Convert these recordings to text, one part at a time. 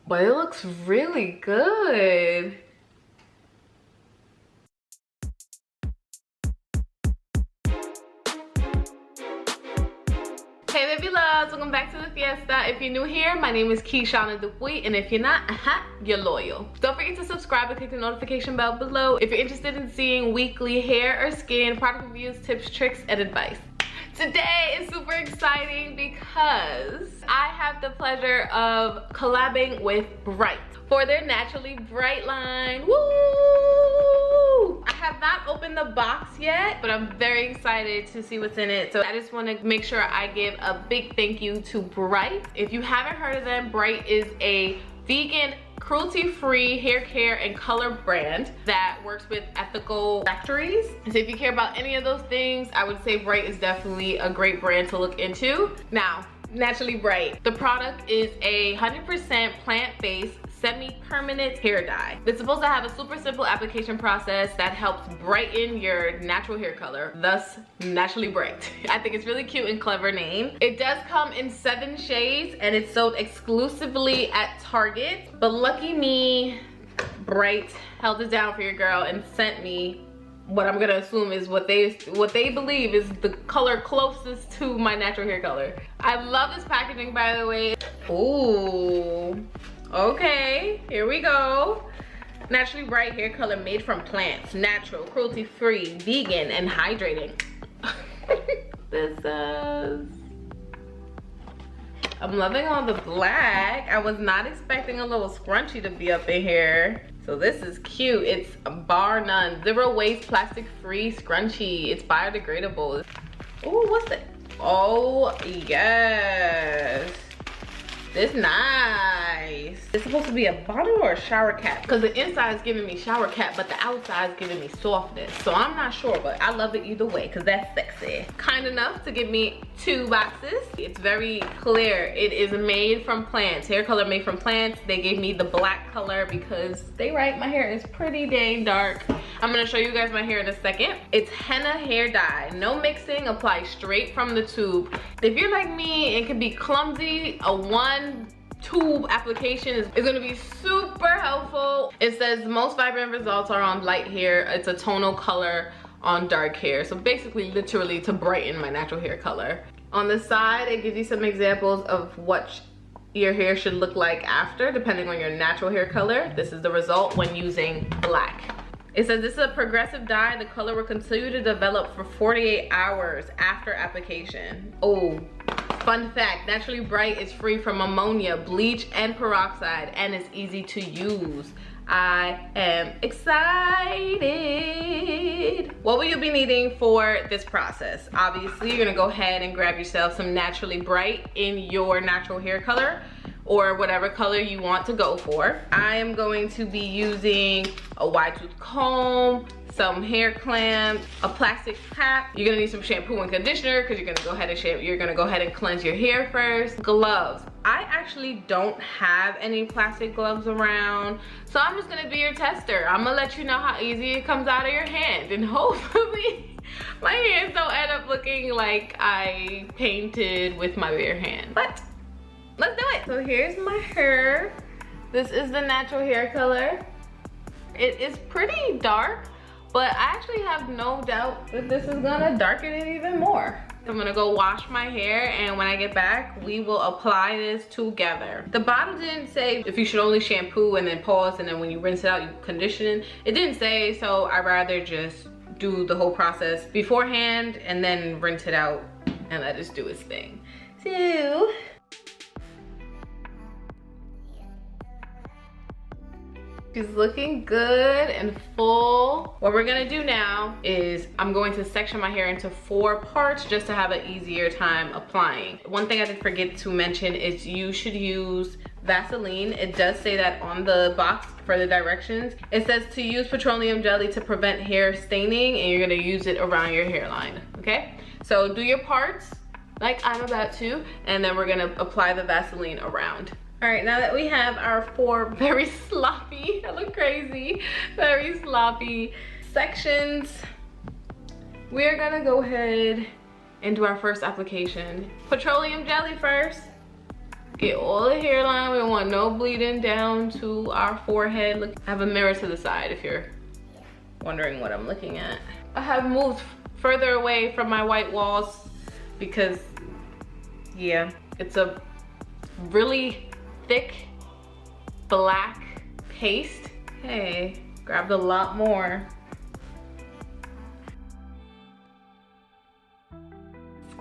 but it looks really good. Hey baby loves, welcome back to the Fiesta. If you're new here, my name is Keishana Dupuy, and if you're not, you're loyal. Don't forget to subscribe and click the notification bell below if you're interested in seeing weekly hair or skin product reviews, tips, tricks, and advice. Today is super exciting because I have the pleasure of collabing with Brite for their Naturally Brite line. Woo! I have not opened the box yet, but I'm very excited to see what's in it. So I just want to make sure I give a big thank you to Brite. If you haven't heard of them, Brite is a vegan, cruelty-free hair care and color brand that works with ethical factories. So if you care about any of those things, I would say Brite is definitely a great brand to look into. Now, Naturally Brite. The product is a 100% plant-based semi-permanent hair dye. It's supposed to have a super simple application process that helps brighten your natural hair color, thus Naturally Brite. I think it's really cute and clever name. It does come in 7 shades and it's sold exclusively at Target, but lucky me, Brite held it down for your girl and sent me what I'm gonna assume is what they believe is the color closest to my natural hair color. I love this packaging, by the way. Ooh. Okay, here we go. Naturally Brite hair color made from plants, natural, cruelty-free, vegan, and hydrating. This is... I'm loving all the black. I was not expecting a little scrunchie to be up in here. So this is cute. It's bar none, zero waste, plastic-free scrunchie. It's biodegradable. Oh, what's that? Oh, yes. It's nice. It's supposed to be a bottle or a shower cap, because the inside is giving me shower cap, but the outside is giving me softness. So I'm not sure, but I love it either way because that's sexy. Kind enough to give me 2 boxes. It's very clear. It is made from plants. Hair color made from plants. They gave me the black color because they right, my hair is pretty dang dark. I'm gonna show you guys my hair in a second. It's henna hair dye. No mixing, apply straight from the tube. If you're like me and can be clumsy, a 1 tube application is gonna be super helpful. It says most vibrant results are on light hair. It's a tonal color on dark hair. So basically, literally to brighten my natural hair color. On the side, it gives you some examples of what your hair should look like after, depending on your natural hair color. This is the result when using black. It says this is a progressive dye. The color will continue to develop for 48 hours after application. Oh, fun fact, Naturally Brite is free from ammonia, bleach, and peroxide, and it's easy to use. I am excited. What will you be needing for this process? Obviously, you're gonna go ahead and grab yourself some Naturally Brite in your natural hair color, or whatever color you want to go for. I am going to be using a wide tooth comb, some hair clamps, a plastic cap. You're gonna need some shampoo and conditioner because you're gonna go ahead and cleanse your hair first. Gloves. I actually don't have any plastic gloves around, so I'm just gonna be your tester. I'm gonna let you know how easy it comes out of your hand, and hopefully my hands don't end up looking like I painted with my bare hand. But let's do it. So here's my hair. This is the natural hair color. It is pretty dark, but I actually have no doubt that this is gonna darken it even more. I'm gonna go wash my hair, and when I get back, we will apply this together. The bottle didn't say if you should only shampoo and then pause, and then when you rinse it out, you condition. It didn't say, so I'd rather just do the whole process beforehand and then rinse it out and let it do its thing. So, she's looking good and full. What we're gonna do now is I'm going to section my hair into 4 parts just to have an easier time applying. One thing I did forget to mention is you should use Vaseline. It does say that on the box for the directions. It says to use petroleum jelly to prevent hair staining, and you're gonna use it around your hairline, okay? So do your parts like I'm about to, and then we're gonna apply the Vaseline around. All right, now that we have our 4 very sloppy, I look crazy, very sloppy sections, we're gonna go ahead and do our first application. Petroleum jelly first. Get all the hairline. We don't want no bleeding down to our forehead. Look, I have a mirror to the side if you're wondering what I'm looking at. I have moved further away from my white walls because, yeah, it's a really thick black paste. Hey, grabbed a lot more.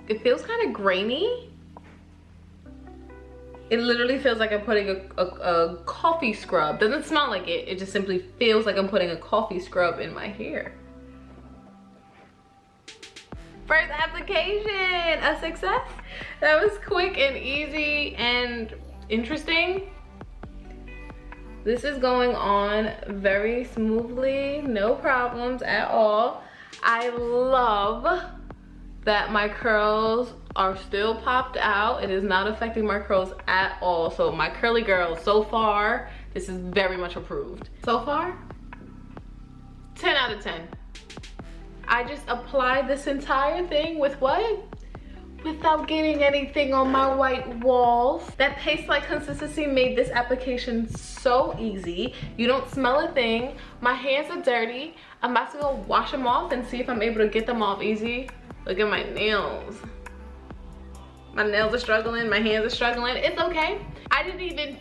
It feels kind of grainy. It literally feels like I'm putting a coffee scrub. Doesn't smell like it. It just simply feels like I'm putting a coffee scrub in my hair. First application, a success. That was quick and easy and interesting. This is going on very smoothly, no problems at all. I love that my curls are still popped out. It is not affecting my curls at all. So my curly girls, so far, this is very much approved. So far, 10 out of 10. I just applied this entire thing with what? Without getting anything on my white walls. That paste-like consistency made this application so easy. You don't smell a thing. My hands are dirty. I'm about to go wash them off and see if I'm able to get them off easy. Look at my nails. My nails are struggling, my hands are struggling. It's okay. I didn't even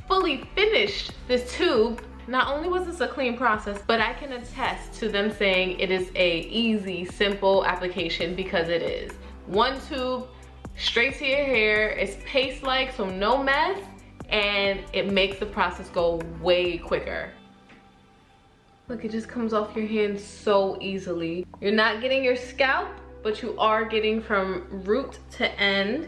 fully finish this tube. Not only was this a clean process, but I can attest to them saying it is a easy, simple application, because it is. One tube, straight to your hair. It's paste-like, so no mess, and it makes the process go way quicker. Look, it just comes off your hand so easily. You're not getting your scalp, but you are getting from root to end.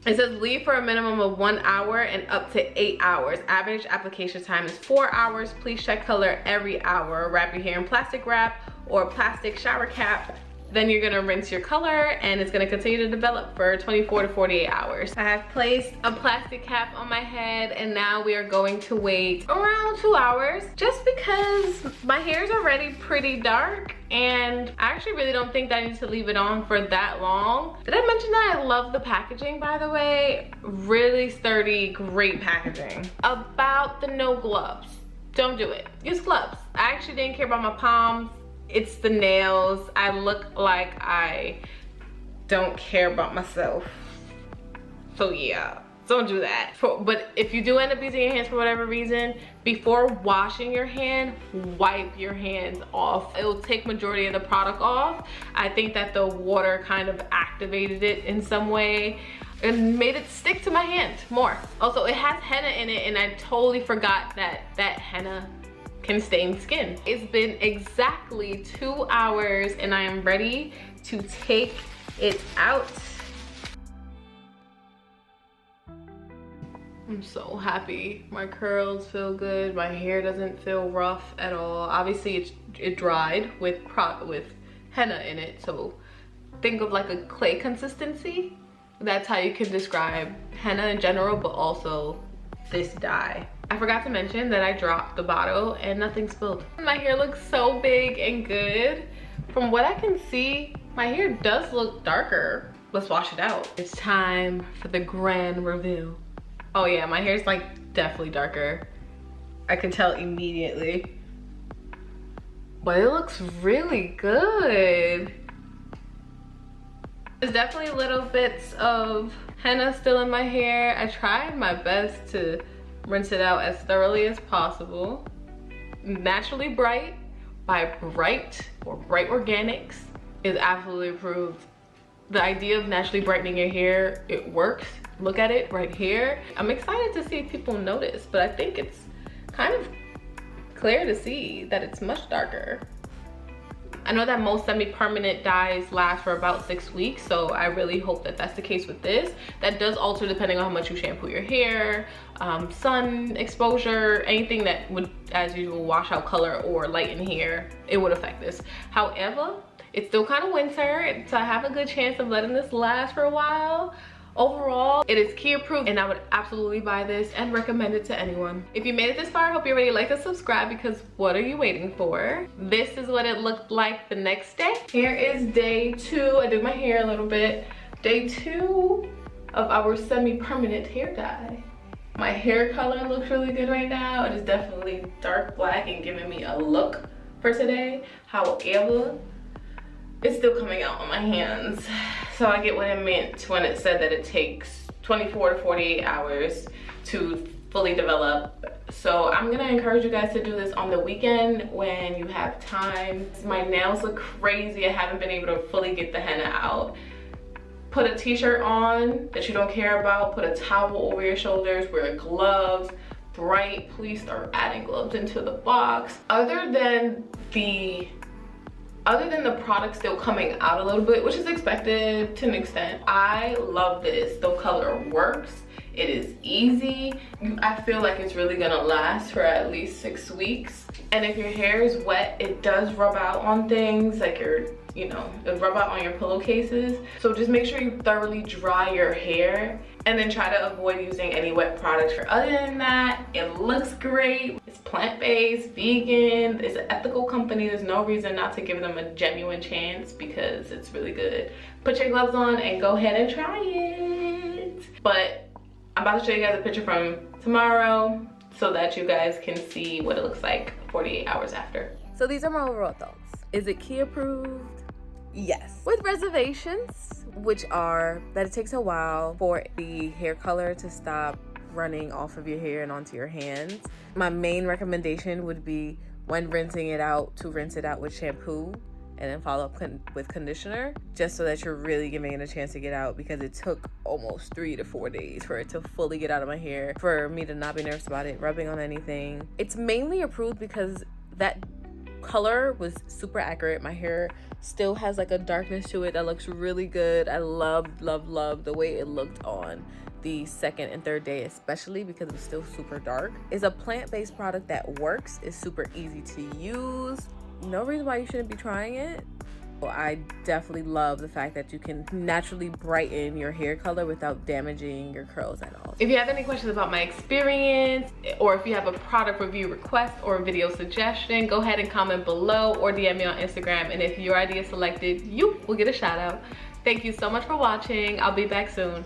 It says leave for a minimum of 1 hour and up to 8 hours. Average application time is 4 hours. Please check color every hour. Wrap your hair in plastic wrap or plastic shower cap. Then you're gonna rinse your color and it's gonna continue to develop for 24 to 48 hours. I have placed a plastic cap on my head and now we are going to wait around 2 hours, just because my hair is already pretty dark and I actually really don't think that I need to leave it on for that long. Did I mention that I love the packaging, by the way? Really sturdy, great packaging. About the no gloves, don't do it. Use gloves. I actually didn't care about my palms. It's the nails. I look like I don't care about myself. So yeah, don't do that. But if you do end up using your hands for whatever reason, before washing your hand, wipe your hands off. It will take majority of the product off. I think that the water kind of activated it in some way and made it stick to my hand more. Also, it has henna in it and I totally forgot that henna can stain skin. It's been exactly 2 hours and I am ready to take it out. I'm so happy. My curls feel good. My hair doesn't feel rough at all. Obviously it dried with henna in it, so think of like a clay consistency. That's how you can describe henna in general, but also this dye. I forgot to mention that I dropped the bottle and nothing spilled. My hair looks so big and good. From what I can see, my hair does look darker. Let's wash it out. It's time for the grand reveal. Oh yeah, my hair's like definitely darker. I can tell immediately. But it looks really good. There's definitely little bits of henna still in my hair. I tried my best to rinse it out as thoroughly as possible. Naturally Brite by Brite or Brite Organics is absolutely approved. The idea of naturally brightening your hair, it works. Look at it right here. I'm excited to see if people notice, but I think it's kind of clear to see that it's much darker. I know that most semi-permanent dyes last for about 6 weeks, so I really hope that that's the case with this. That does alter depending on how much you shampoo your hair, sun exposure, anything that would, as usual, wash out color or lighten hair, it would affect this. However, it's still kind of winter, so I have a good chance of letting this last for a while. Overall, it is key approved and I would absolutely buy this and recommend it to anyone. If you made it this far, I hope you're ready to like and subscribe, because what are you waiting for? This is what it looked like the next day. Here is day 2. I did my hair a little bit. Day 2, of our semi-permanent hair dye. My hair color looks really good right now. It is definitely dark black and giving me a look for today. However, it's still coming out on my hands. So I get what it meant when it said that it takes 24 to 48 hours to fully develop. So I'm gonna encourage you guys to do this on the weekend when you have time. My nails look crazy. I haven't been able to fully get the henna out. Put a t-shirt on that you don't care about, put a towel over your shoulders, wear gloves. Brite, please start adding gloves into the box. Other than the product still coming out a little bit, which is expected to an extent, I love this. The color works. It is easy. I feel like it's really gonna last for at least 6 weeks. And if your hair is wet, it does rub out on things, like it'll rub out on your pillowcases. So just make sure you thoroughly dry your hair and then try to avoid using any wet products. For other than that, it looks great. It's plant-based, vegan, it's an ethical company. There's no reason not to give them a genuine chance because it's really good. Put your gloves on and go ahead and try it. But I'm about to show you guys a picture from tomorrow so that you guys can see what it looks like 48 hours after. So these are my overall thoughts. Is it key approved? Yes. With reservations, which are that it takes a while for the hair color to stop running off of your hair and onto your hands. My main recommendation would be when rinsing it out to rinse it out with shampoo and then follow up with conditioner, just so that you're really giving it a chance to get out, because it took almost 3 to 4 days for it to fully get out of my hair, for me to not be nervous about it rubbing on anything. It's mainly approved because that color was super accurate. My hair still has like a darkness to it that looks really good. I love the way it looked on the 2nd and 3rd day, especially because it was still super dark. It's a plant-based product that works. It's super easy to use. No reason why you shouldn't be trying it. Well, I definitely love the fact that you can naturally brighten your hair color without damaging your curls at all. If you have any questions about my experience, or if you have a product review request or a video suggestion, go ahead and comment below or DM me on Instagram, and if your idea is selected, you will get a shout out. Thank you so much for watching. I'll be back soon.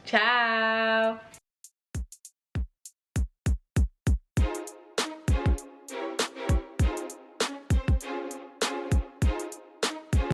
Ciao.